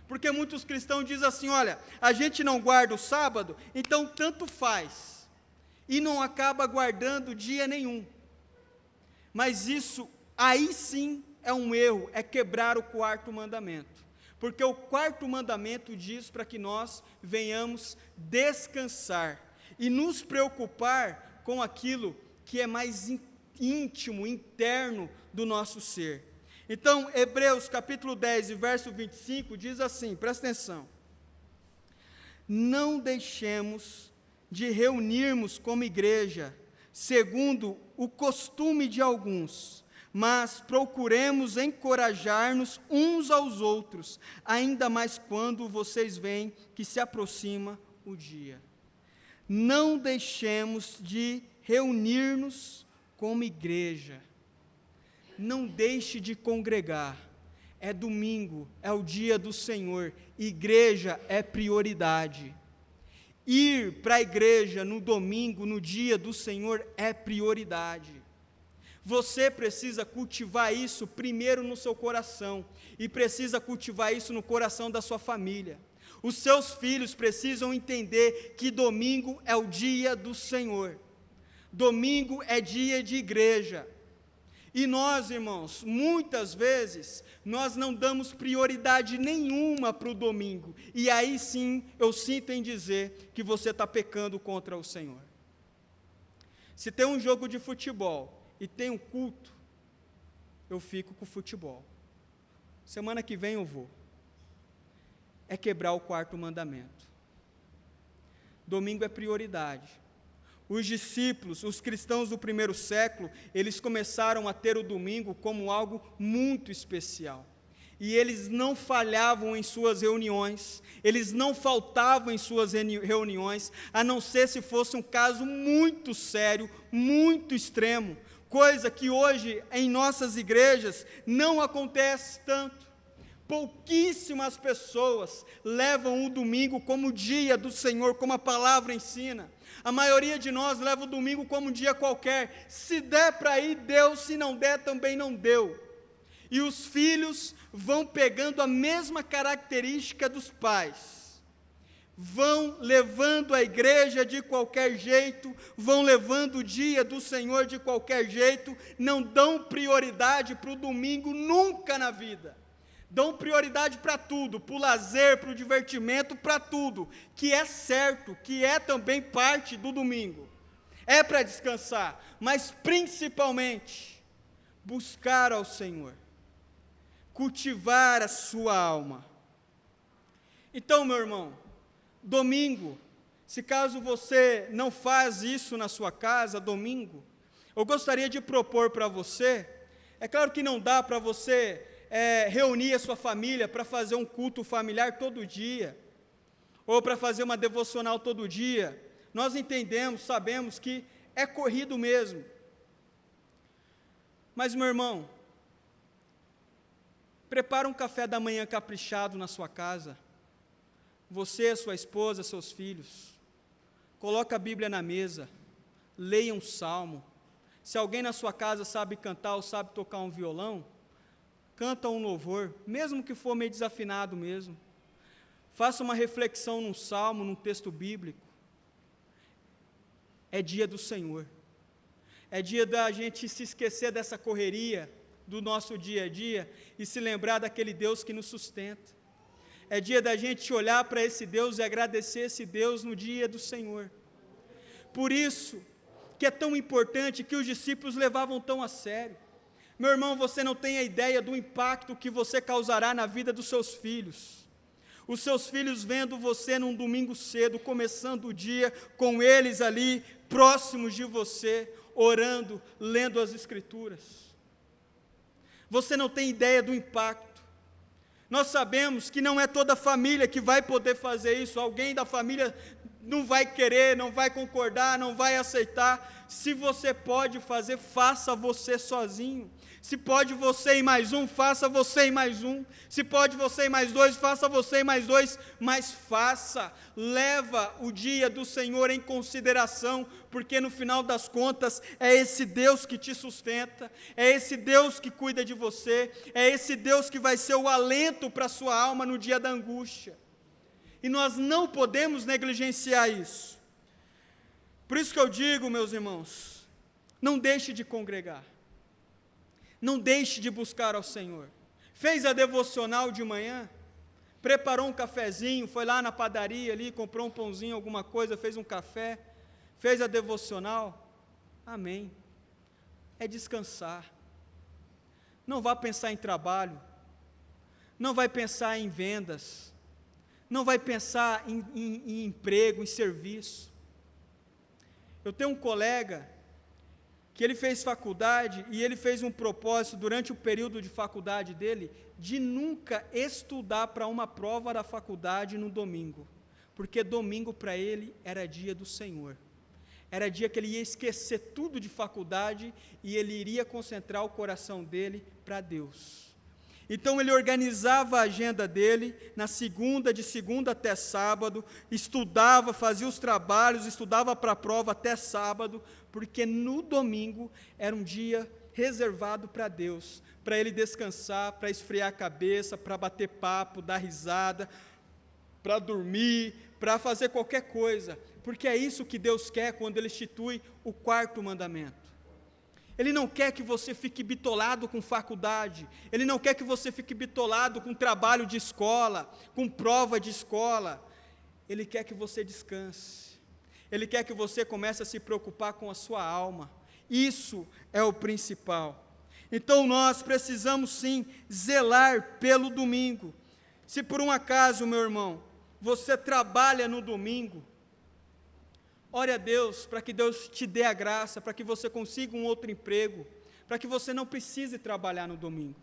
Porque muitos cristãos dizem assim, olha, a gente não guarda o sábado, então tanto faz, e não acaba guardando dia nenhum. Mas isso, aí sim, é um erro, é quebrar o quarto mandamento. Porque o quarto mandamento diz para que nós venhamos descansar e nos preocupar com aquilo que é mais íntimo, interno do nosso ser. Então, Hebreus capítulo 10, verso 25, diz assim, presta atenção. Não deixemos de reunirmos como igreja, segundo o costume de alguns, mas procuremos encorajar-nos uns aos outros, ainda mais quando vocês veem que se aproxima o dia. Não deixemos de reunir-nos como igreja. Não deixe de congregar, é domingo, é o dia do Senhor, igreja é prioridade. Ir para a igreja no domingo, no dia do Senhor, é prioridade. Você precisa cultivar isso primeiro no seu coração, e precisa cultivar isso no coração da sua família. Os seus filhos precisam entender que domingo é o dia do Senhor, domingo é dia de igreja. E nós, irmãos, muitas vezes, nós não damos prioridade nenhuma para o domingo. E aí sim, eu sinto em dizer que você está pecando contra o Senhor. Se tem um jogo de futebol e tem um culto, eu fico com o futebol. Semana que vem eu vou. É quebrar o quarto mandamento. Domingo é prioridade. Os discípulos, os cristãos do primeiro século, eles começaram a ter o domingo como algo muito especial. E eles não falhavam em suas reuniões, eles não faltavam em suas reuniões, a não ser se fosse um caso muito sério, muito extremo, coisa que hoje em nossas igrejas não acontece tanto. Pouquíssimas pessoas levam o domingo como dia do Senhor, como a palavra ensina. A maioria de nós leva o domingo como um dia qualquer. Se der para ir, deu, se não der, também não deu. E os filhos vão pegando a mesma característica dos pais. Vão levando a igreja de qualquer jeito, vão levando o dia do Senhor de qualquer jeito, não dão prioridade para o domingo nunca na vida. Dão prioridade para tudo, para o lazer, para o divertimento, para tudo, que é certo, que é também parte do domingo. É para descansar, mas principalmente, buscar ao Senhor, cultivar a sua alma. Então, meu irmão, domingo, se caso você não faz isso na sua casa, domingo, eu gostaria de propor para você, é claro que não dá para você reunir a sua família para fazer um culto familiar todo dia, ou para fazer uma devocional todo dia. Nós entendemos, sabemos que é corrido mesmo. Mas, meu irmão, prepara um café da manhã caprichado na sua casa, você, sua esposa, seus filhos, coloca a Bíblia na mesa, leia um salmo. Se alguém na sua casa sabe cantar ou sabe tocar um violão, canta um louvor, mesmo que for meio desafinado mesmo. Faça uma reflexão num salmo, num texto bíblico. É dia do Senhor. É dia da gente se esquecer dessa correria do nosso dia a dia e se lembrar daquele Deus que nos sustenta. É dia da gente olhar para esse Deus e agradecer esse Deus no dia do Senhor. Por isso que é tão importante que os discípulos levavam tão a sério. Meu irmão, você não tem a ideia do impacto que você causará na vida dos seus filhos. Os seus filhos vendo você num domingo cedo, começando o dia com eles ali, próximos de você, orando, lendo as Escrituras. Você não tem ideia do impacto. Nós sabemos que não é toda a família que vai poder fazer isso, alguém da família não vai querer, não vai concordar, não vai aceitar. Se você pode fazer, faça você sozinho. Se pode você e mais um, faça você e mais um. Se pode você e mais dois, faça você e mais dois. Mas faça, leva o dia do Senhor em consideração, porque no final das contas é esse Deus que te sustenta, é esse Deus que cuida de você, é esse Deus que vai ser o alento para a sua alma no dia da angústia. E nós não podemos negligenciar isso. Por isso que eu digo, meus irmãos, não deixe de congregar. Não deixe de buscar ao Senhor. Fez a devocional de manhã, preparou um cafezinho, foi lá na padaria ali, comprou um pãozinho, alguma coisa, fez um café, fez a devocional. Amém. É descansar. Não vá pensar em trabalho, não vai pensar em vendas, não vai pensar em emprego, em serviço. Eu tenho um colega que ele fez faculdade e ele fez um propósito durante o período de faculdade dele de nunca estudar para uma prova da faculdade no domingo, porque domingo para ele era dia do Senhor, era dia que ele ia esquecer tudo de faculdade e ele iria concentrar o coração dele para Deus. Então ele organizava a agenda dele, de segunda até sábado, estudava, fazia os trabalhos, estudava para a prova até sábado, porque no domingo era um dia reservado para Deus, para ele descansar, para esfriar a cabeça, para bater papo, dar risada, para dormir, para fazer qualquer coisa, porque é isso que Deus quer quando Ele institui o quarto mandamento. Ele não quer que você fique bitolado com faculdade, Ele não quer que você fique bitolado com trabalho de escola, com prova de escola. Ele quer que você descanse, Ele quer que você comece a se preocupar com a sua alma. Isso é o principal. Então nós precisamos sim zelar pelo domingo. Se por um acaso, meu irmão, você trabalha no domingo, ore a Deus para que Deus te dê a graça, para que você consiga um outro emprego, para que você não precise trabalhar no domingo.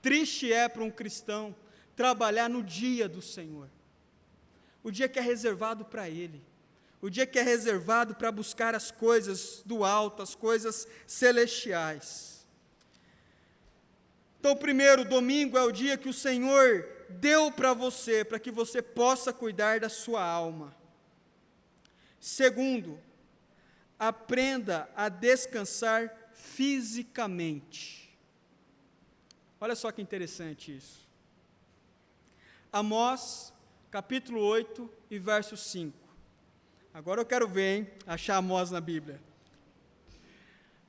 Triste é para um cristão trabalhar no dia do Senhor, o dia que é reservado para Ele, o dia que é reservado para buscar as coisas do alto, as coisas celestiais. Então, primeiro, domingo é o dia que o Senhor deu para você, para que você possa cuidar da sua alma. Segundo, aprenda a descansar fisicamente. Olha só que interessante isso. Amós, capítulo 8 e verso 5. Agora eu quero ver, hein, achar Amós na Bíblia.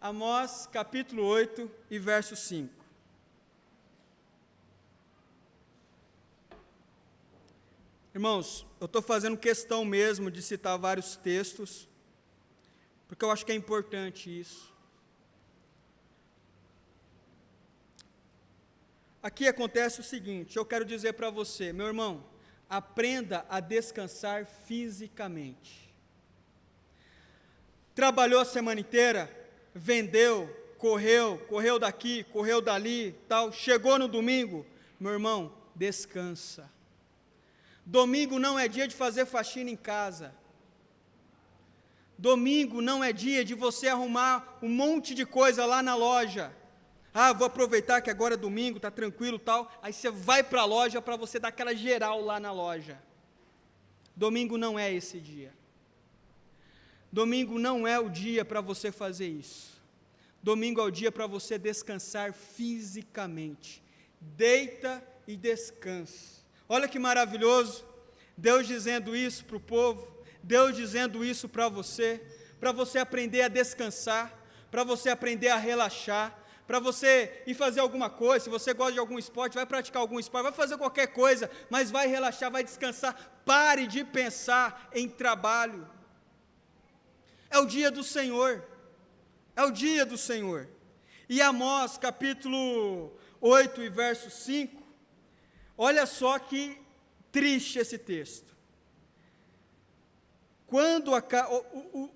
Amós, capítulo 8 e verso 5. Irmãos, eu estou fazendo questão mesmo de citar vários textos, porque eu acho que é importante isso. Aqui acontece o seguinte, eu quero dizer para você, meu irmão, aprenda a descansar fisicamente. Trabalhou a semana inteira, vendeu, correu daqui, correu dali, tal, chegou no domingo, meu irmão, descansa. Domingo não é dia de fazer faxina em casa. Domingo não é dia de você arrumar um monte de coisa lá na loja. Ah, vou aproveitar que agora é domingo, está tranquilo e tal. Aí você vai para a loja para você dar aquela geral lá na loja. Domingo não é esse dia. Domingo não é o dia para você fazer isso. Domingo é o dia para você descansar fisicamente. Deita e descansa. Olha que maravilhoso, Deus dizendo isso para o povo, Deus dizendo isso para você aprender a descansar, para você aprender a relaxar, para você ir fazer alguma coisa, se você gosta de algum esporte, vai praticar algum esporte, vai fazer qualquer coisa, mas vai relaxar, vai descansar, pare de pensar em trabalho. É o dia do Senhor, é o dia do Senhor. E Amós, capítulo 8 e verso 5, olha só que triste esse texto. Quando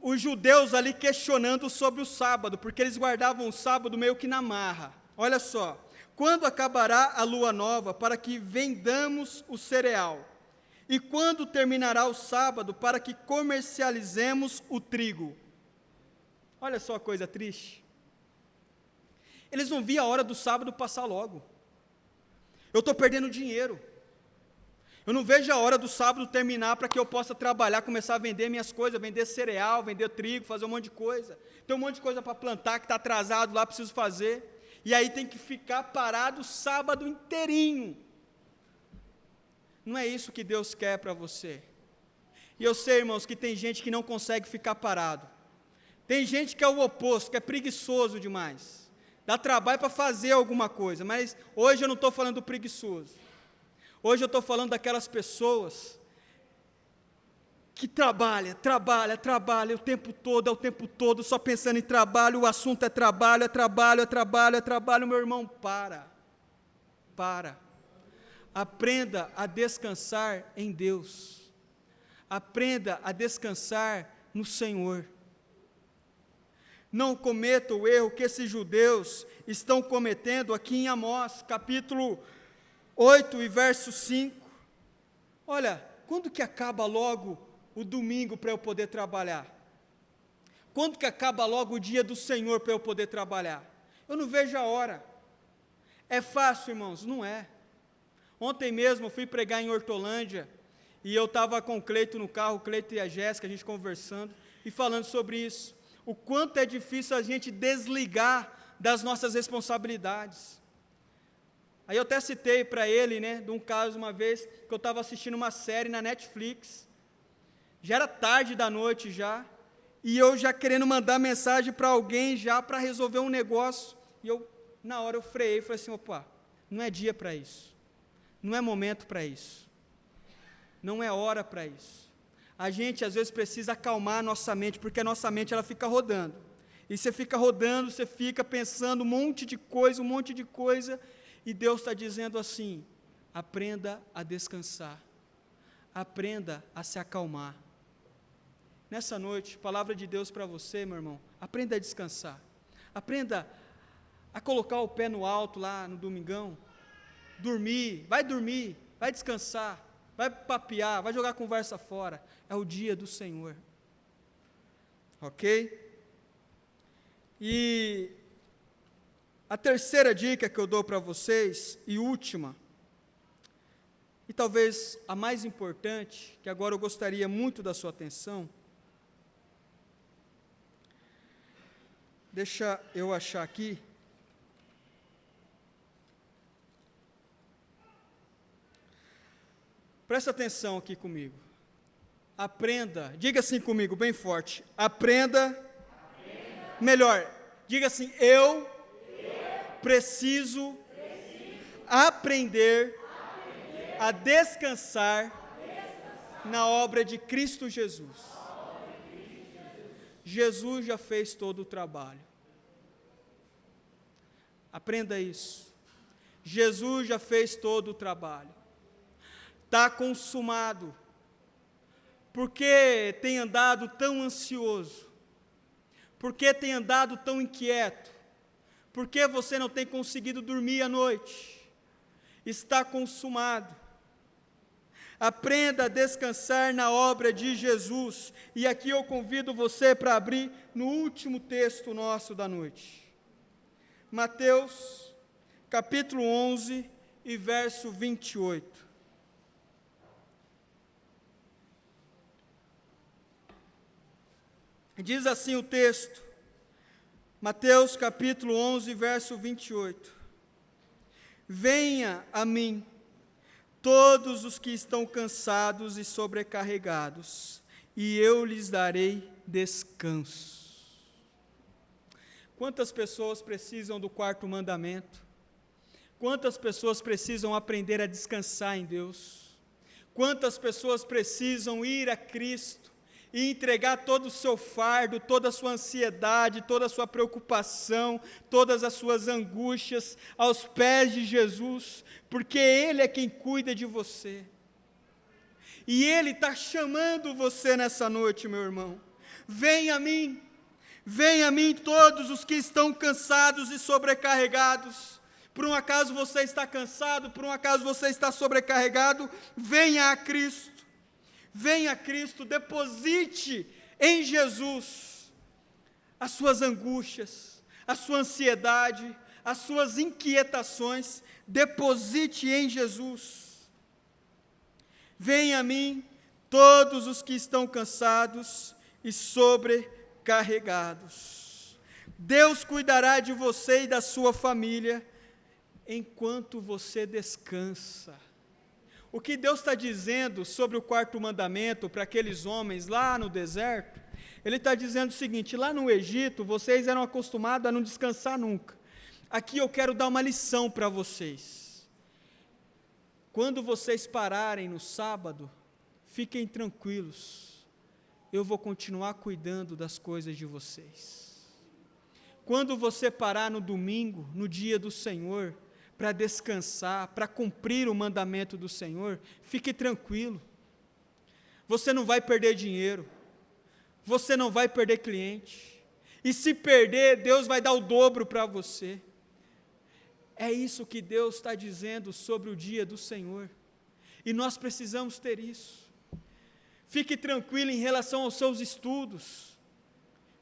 os judeus ali questionando sobre o sábado, porque eles guardavam o sábado meio que na marra. Olha só, quando acabará a lua nova para que vendamos o cereal? E quando terminará o sábado para que comercializemos o trigo? Olha só a coisa triste. Eles não viam a hora do sábado passar logo. Eu estou perdendo dinheiro. Eu não vejo a hora do sábado terminar para que eu possa trabalhar, começar a vender minhas coisas, vender cereal, vender trigo, fazer um monte de coisa. Tem um monte de coisa para plantar que está atrasado lá, preciso fazer. E aí tem que ficar parado o sábado inteirinho. Não é isso que Deus quer para você. E eu sei, irmãos, que tem gente que não consegue ficar parado. Tem gente que é o oposto, que é preguiçoso demais. Dá trabalho para fazer alguma coisa, mas hoje eu não estou falando do preguiçoso. Hoje eu estou falando daquelas pessoas que trabalham o tempo todo, só pensando em trabalho, o assunto é trabalho, meu irmão, para. Aprenda a descansar em Deus. Aprenda a descansar no Senhor. Não cometa o erro que esses judeus estão cometendo aqui em Amós, capítulo 8 e verso 5. Olha, quando que acaba logo o domingo para eu poder trabalhar? Quando que acaba logo o dia do Senhor para eu poder trabalhar? Eu não vejo a hora. É fácil, irmãos? Não é. Ontem mesmo eu fui pregar em Hortolândia, e eu estava com o Cleito no carro, o Cleito e a Jéssica, a gente conversando, e falando sobre isso. O quanto é difícil a gente desligar das nossas responsabilidades. Aí eu até citei para ele, de um caso uma vez, que eu estava assistindo uma série na Netflix, já era tarde da noite já, e eu já querendo mandar mensagem para alguém já para resolver um negócio, e na hora eu freiei, falei assim, opa, não é dia para isso, não é momento para isso, não é hora para isso. A gente às vezes precisa acalmar a nossa mente, porque a nossa mente ela fica rodando. E você fica rodando, você fica pensando um monte de coisa, e Deus está dizendo assim: aprenda a descansar, aprenda a se acalmar. Nessa noite, palavra de Deus para você, meu irmão, aprenda a descansar, aprenda a colocar o pé no alto lá no domingão, dormir, vai descansar, vai papear, vai jogar conversa fora, é o dia do Senhor, ok? E a terceira dica que eu dou para vocês, e última, e talvez a mais importante, que agora eu gostaria muito da sua atenção, deixa eu achar aqui. Presta atenção aqui comigo. Aprenda, diga assim comigo, bem forte. Aprenda. Melhor, diga assim: eu preciso aprender a descansar na obra de Cristo Jesus. Jesus já fez todo o trabalho. Aprenda isso. Jesus já fez todo o trabalho. Está consumado. Por que tem andado tão ansioso? Por que tem andado tão inquieto? Por que você não tem conseguido dormir à noite? Está consumado. Aprenda a descansar na obra de Jesus. E aqui eu convido você para abrir no último texto nosso da noite. Mateus, capítulo 11 e verso 28. Diz assim o texto, Mateus capítulo 11, verso 28. Venha a mim, todos os que estão cansados e sobrecarregados, e eu lhes darei descanso. Quantas pessoas precisam do quarto mandamento? Quantas pessoas precisam aprender a descansar em Deus? Quantas pessoas precisam ir a Cristo e entregar todo o seu fardo, toda a sua ansiedade, toda a sua preocupação, todas as suas angústias aos pés de Jesus, porque Ele é quem cuida de você. E Ele está chamando você nessa noite, meu irmão. Venha a mim todos os que estão cansados e sobrecarregados. Por um acaso você está cansado, por um acaso você está sobrecarregado, venha a Cristo. Venha a Cristo, deposite em Jesus as suas angústias, a sua ansiedade, as suas inquietações, deposite em Jesus. Venha a mim todos os que estão cansados e sobrecarregados. Deus cuidará de você e da sua família enquanto você descansa. O que Deus está dizendo sobre o quarto mandamento para aqueles homens lá no deserto, Ele está dizendo o seguinte: lá no Egito, vocês eram acostumados a não descansar nunca. Aqui eu quero dar uma lição para vocês. Quando vocês pararem no sábado, fiquem tranquilos, eu vou continuar cuidando das coisas de vocês. Quando você parar no domingo, no dia do Senhor, para descansar, para cumprir o mandamento do Senhor, fique tranquilo. Você não vai perder dinheiro, você não vai perder cliente, e se perder, Deus vai dar o dobro para você. É isso que Deus está dizendo sobre o dia do Senhor, e nós precisamos ter isso. Fique tranquilo em relação aos seus estudos,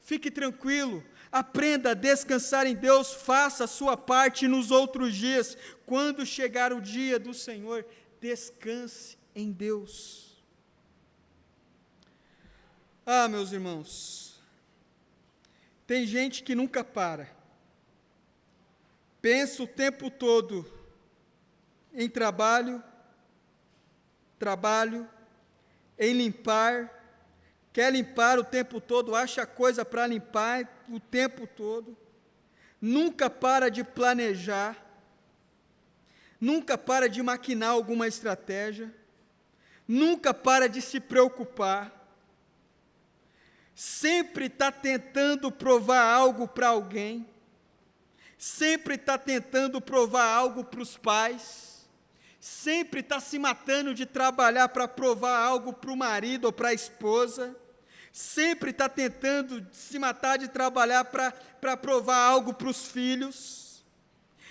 fique tranquilo. Aprenda a descansar em Deus, faça a sua parte nos outros dias. Quando chegar o dia do Senhor, descanse em Deus. Ah, meus irmãos, tem gente que nunca para. Pensa o tempo todo em trabalho, em limpar, quer limpar o tempo todo, acha coisa para limpar o tempo todo, nunca para de planejar, nunca para de maquinar alguma estratégia, nunca para de se preocupar. sempre está tentando provar algo para alguém, sempre está tentando provar algo para os pais, sempre está se matando de trabalhar para provar algo para o marido ou para a esposa, sempre está tentando se matar de trabalhar para provar algo para os filhos,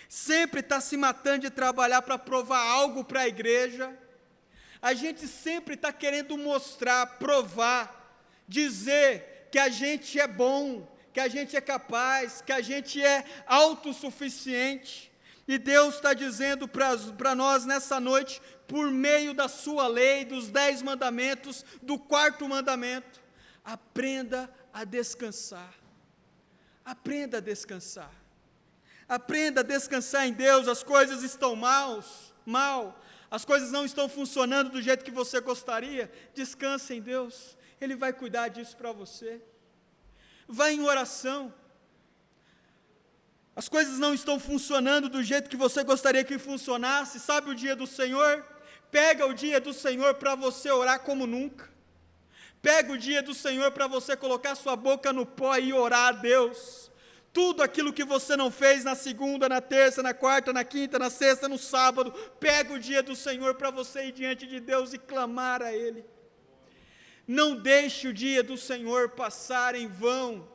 sempre está se matando de trabalhar para provar algo para a igreja. A gente sempre está querendo mostrar, provar, dizer que a gente é bom, que a gente é capaz, que a gente é autossuficiente. E Deus está dizendo para nós nessa noite, por meio da sua lei, dos 10 mandamentos, do 4º mandamento, aprenda a descansar. Aprenda a descansar. Aprenda a descansar em Deus. As coisas estão mal, as coisas não estão funcionando do jeito que você gostaria. Descanse em Deus, Ele vai cuidar disso para você. Vá em oração. As coisas não estão funcionando do jeito que você gostaria que funcionasse. Sabe o dia do Senhor? Pega o dia do Senhor para você orar como nunca. Pega o dia do Senhor para você colocar sua boca no pó e orar a Deus. Tudo aquilo que você não fez na segunda, na terça, na quarta, na quinta, na sexta, no sábado, pega o dia do Senhor para você ir diante de Deus e clamar a Ele. Não deixe o dia do Senhor passar em vão.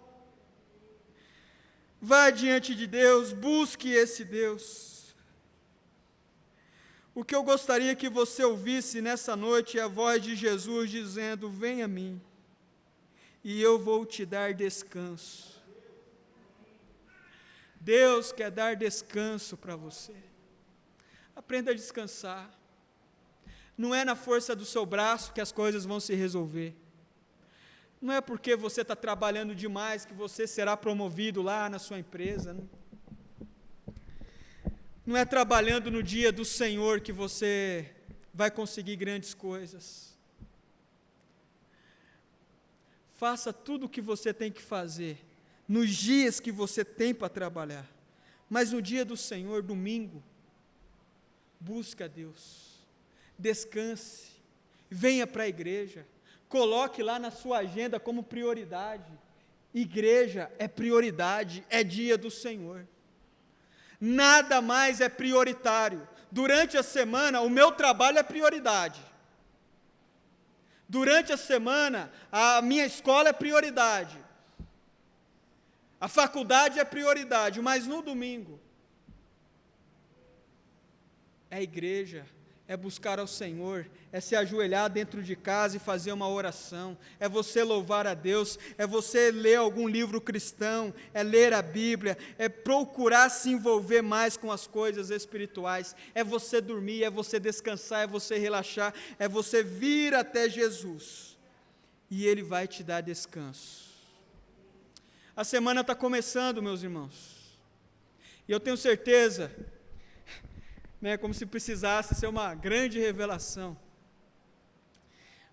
Vá diante de Deus, busque esse Deus. O que eu gostaria que você ouvisse nessa noite é a voz de Jesus dizendo: vem a mim, e eu vou te dar descanso. Deus quer dar descanso para você. Aprenda a descansar. Não é na força do seu braço que as coisas vão se resolver. Não é porque você está trabalhando demais que você será promovido lá na sua empresa. Não é trabalhando no dia do Senhor que você vai conseguir grandes coisas. Faça tudo o que você tem que fazer nos dias que você tem para trabalhar, mas no dia do Senhor, domingo, busque a Deus, descanse, venha para a igreja, coloque lá na sua agenda como prioridade. Igreja é prioridade, é dia do Senhor, nada mais é prioritário. Durante a semana, o meu trabalho é prioridade, durante a semana, a minha escola é prioridade, a faculdade é prioridade, mas no domingo, é a igreja, é buscar ao Senhor, é se ajoelhar dentro de casa e fazer uma oração, é você louvar a Deus, é você ler algum livro cristão, é ler a Bíblia, é procurar se envolver mais com as coisas espirituais, é você dormir, é você descansar, é você relaxar, é você vir até Jesus, e Ele vai te dar descanso. A semana está começando, meus irmãos, e eu tenho certeza, como se precisasse ser uma grande revelação,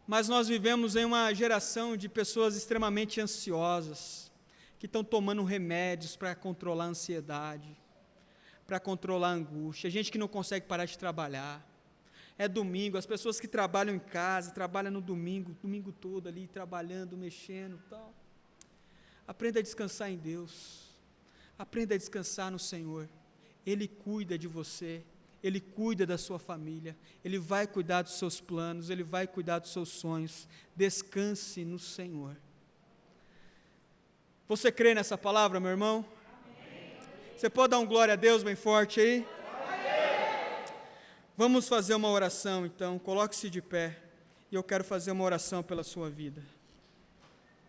mas nós vivemos em uma geração de pessoas extremamente ansiosas, que estão tomando remédios para controlar a ansiedade, para controlar a angústia, gente que não consegue parar de trabalhar. É domingo, as pessoas que trabalham em casa, trabalham no domingo todo ali, trabalhando, mexendo e tal. Aprenda a descansar em Deus, aprenda a descansar no Senhor, Ele cuida de você, Ele cuida da sua família, Ele vai cuidar dos seus planos, Ele vai cuidar dos seus sonhos. Descanse no Senhor. Você crê nessa palavra, meu irmão? Amém. Você pode dar um glória a Deus bem forte aí? Amém. Vamos fazer uma oração então, coloque-se de pé, e eu quero fazer uma oração pela sua vida.